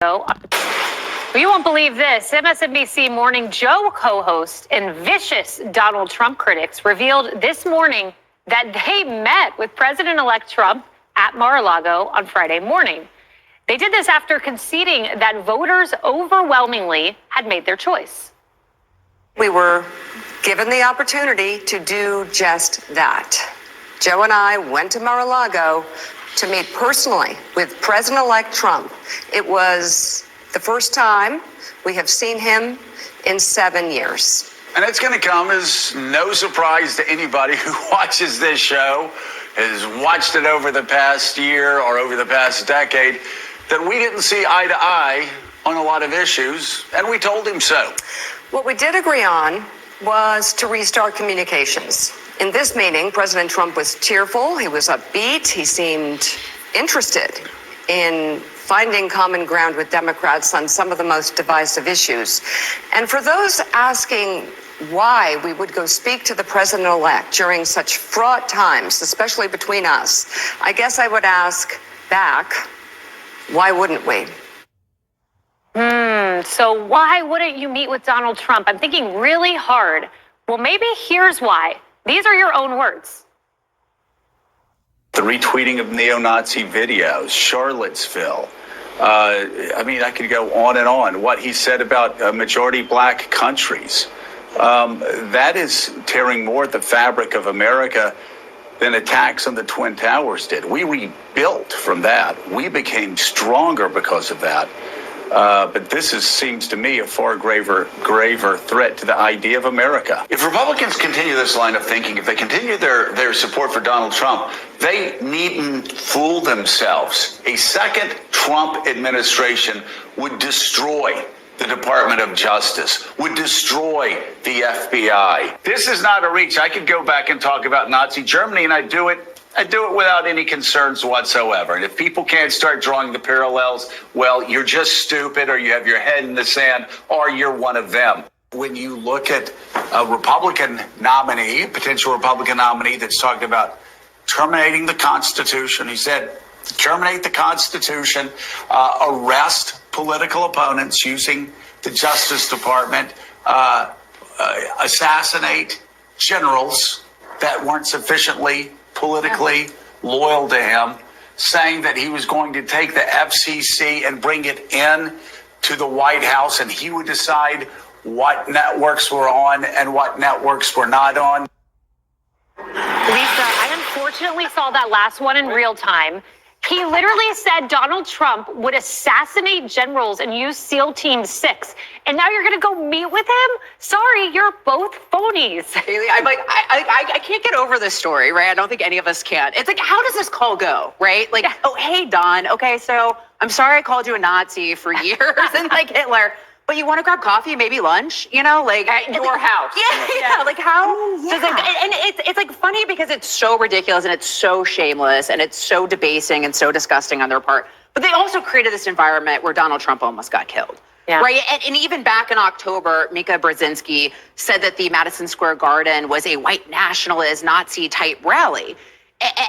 Well, you won't believe this. Msnbc Morning Joe co-host and vicious Donald Trump critics revealed this morning that they met with President-elect Trump at Mar-a-Lago on Friday morning. They did this after conceding that voters overwhelmingly had made their choice. We were given the opportunity to do just that. Joe and I went to Mar-a-Lago to meet personally with President-elect Trump. It was the first time we have seen him in 7 years. And it's going to come as no surprise to anybody who watches this show, has watched it over the past year or over the past decade, that we didn't see eye to eye on a lot of issues, and we told him so. What we did agree on was to restart communications. In this meeting, President Trump was cheerful, he was upbeat, he seemed interested in finding common ground with Democrats on some of the most divisive issues. And for those asking why we would go speak to the president-elect during such fraught times, especially between us, I guess I would ask back, why wouldn't we? So why wouldn't you meet with Donald Trump? I'm thinking really hard. Well, maybe here's why. These are your own words. The retweeting of neo-Nazi videos, Charlottesville. I could go on and on. What he said about majority black countries. That is tearing more at the fabric of America than attacks on the Twin Towers did. We rebuilt from that. We became stronger because of that. But this seems to me a far graver threat to the idea of America. If Republicans continue this line of thinking, if they continue their support for Donald Trump, they needn't fool themselves. A second Trump administration would destroy the Department of Justice, would destroy the FBI. This is not a reach. I could go back and talk about Nazi Germany, and I do it without any concerns whatsoever. And if people can't start drawing the parallels, well, you're just stupid, or you have your head in the sand, or you're one of them. When you look at a Republican nominee, a potential Republican nominee that's talking about terminating the Constitution, he said, terminate the Constitution, arrest political opponents using the Justice Department, assassinate generals that weren't sufficiently politically loyal to him, saying that he was going to take the FCC and bring it in to the White House, and he would decide what networks were on and what networks were not on. Lisa, I unfortunately saw that last one in real time. He literally said Donald Trump would assassinate generals and use SEAL Team 6. And now you're going to go meet with him? Sorry, you're both phonies. Haley, I can't get over this story, right? I don't think any of us can. It's like, how does this call go, right? Like, oh, hey, Don. Okay, so I'm sorry I called you a Nazi for years and like Hitler. But you want to grab coffee, maybe lunch, like at your house. Yeah. Like how? Yeah. And it's like funny because it's so ridiculous and it's so shameless and it's so debasing and so disgusting on their part. But they also created this environment where Donald Trump almost got killed. Yeah. Right. And even back in October, Mika Brzezinski said that the Madison Square Garden was a white nationalist Nazi type rally.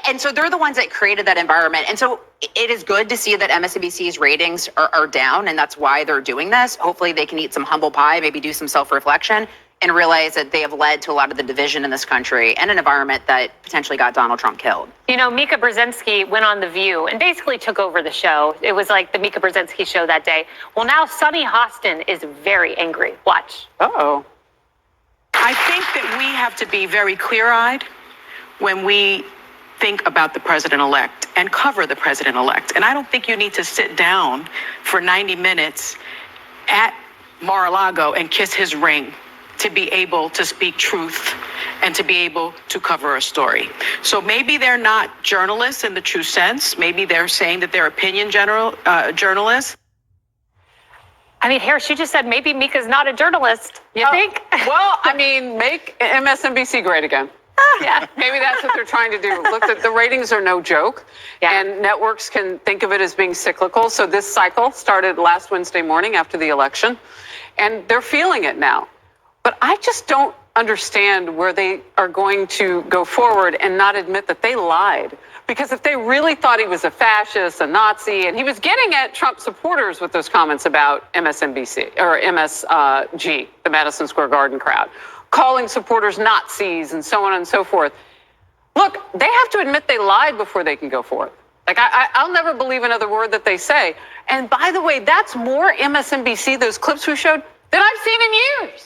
And so they're the ones that created that environment. And so it is good to see that MSNBC's ratings are down, and that's why they're doing this. Hopefully they can eat some humble pie, maybe do some self-reflection, and realize that they have led to a lot of the division in this country and an environment that potentially got Donald Trump killed. Mika Brzezinski went on The View and basically took over the show. It was like the Mika Brzezinski show that day. Well, now Sunny Hostin is very angry. Watch. Uh-oh. I think that we have to be very clear-eyed when we think about the president-elect and cover the president-elect. And I don't think you need to sit down for 90 minutes at Mar-a-Lago and kiss his ring to be able to speak truth and to be able to cover a story. So maybe they're not journalists in the true sense. Maybe they're saying that they're opinion journalists. I mean, Harris, she just said maybe Mika's not a journalist. You think? Well, make MSNBC great again. Yeah. Maybe that's what they're trying to do. Look, the ratings are no joke, and networks can think of it as being cyclical. So this cycle started last Wednesday morning after the election, and they're feeling it now. But I just don't understand where they are going to go forward and not admit that they lied. Because if they really thought he was a fascist, a Nazi, and he was getting at Trump supporters with those comments about MSNBC or MSG, the Madison Square Garden crowd, calling supporters Nazis and so on and so forth. Look, they have to admit they lied before they can go forth. Like, I'll never believe another word that they say. And by the way, that's more MSNBC, those clips we showed, than I've seen in years.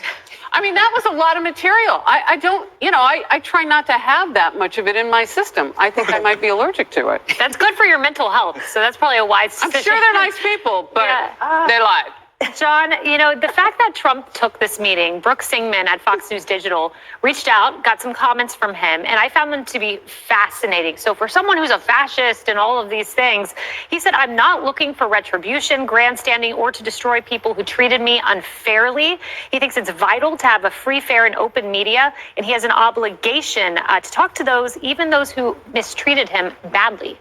I mean, that was a lot of material. I don't, I try not to have that much of it in my system. I think I might be allergic to it. That's good for your mental health. So that's probably a wise decision. I'm sure they're nice people, but they lied. John, the fact that Trump took this meeting, Brooke Singman at Fox News Digital reached out, got some comments from him, and I found them to be fascinating. So for someone who's a fascist and all of these things, he said, I'm not looking for retribution, grandstanding, or to destroy people who treated me unfairly. He thinks it's vital to have a free, fair, and open media, and he has an obligation to talk to those, even those who mistreated him badly.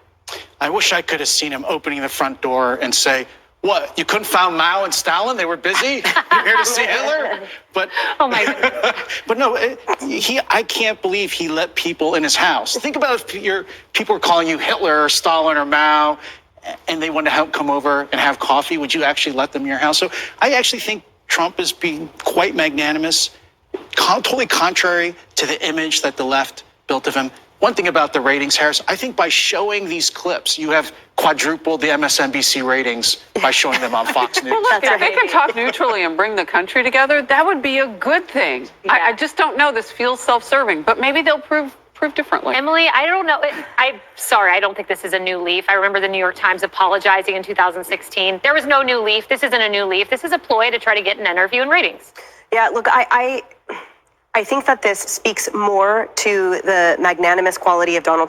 I wish I could have seen him opening the front door and say, what, you couldn't find Mao and Stalin? They were busy? You're here to see Hitler? But, oh my goodness. But no, I can't believe he let people in his house. Think about if people were calling you Hitler or Stalin or Mao, and they wanted to come over and have coffee. Would you actually let them in your house? So I actually think Trump is being quite magnanimous, totally contrary to the image that the left built of him. One thing about the ratings, Harris, I think by showing these clips, you have quadrupled the MSNBC ratings by showing them on Fox News. Well, look, if they can talk neutrally and bring the country together, that would be a good thing. Yeah. I just don't know. This feels self-serving, but maybe they'll prove differently. Emily, I don't know. I'm sorry. I don't think this is a new leaf. I remember the New York Times apologizing in 2016. There was no new leaf. This isn't a new leaf. This is a ploy to try to get an interview and ratings. Yeah, look, I think that this speaks more to the magnanimous quality of Donald